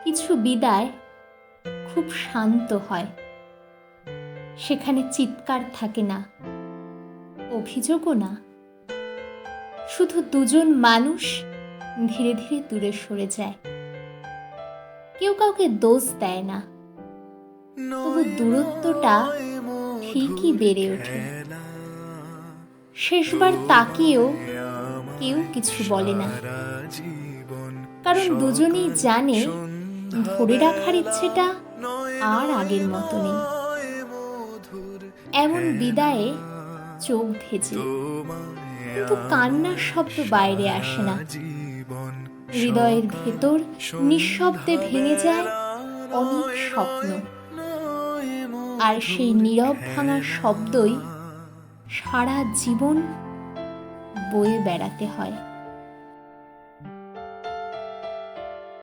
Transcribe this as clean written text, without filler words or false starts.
কিছু বিদায় খুব শান্ত হয়, সেখানে চিৎকার থাকে না, অভিযোগও না, শুধু দুজন মানুষ ধীরে ধীরে দূরে সরে যায়। কেউ কাউকে দোষ দেয় না, তবু দূরত্বটা ঠিকই বেড়ে ওঠে। শেষবার তাকিয়েও কেউ কিছু বলে না, কারণ দুজনেই জানে ধরে রাখার ইচ্ছেটা আর আগের মতো নেই। এমন বিদায়ে চোখ ভেজে, কিন্তু কান্নার শব্দ বাইরে আসে না। হৃদয়ের ভেতর নিঃশব্দে ভেঙে যায় অনেক স্বপ্ন, আর সেই নীরব ভাঙার শব্দই সারা জীবন বয়ে বেড়াতে হয়।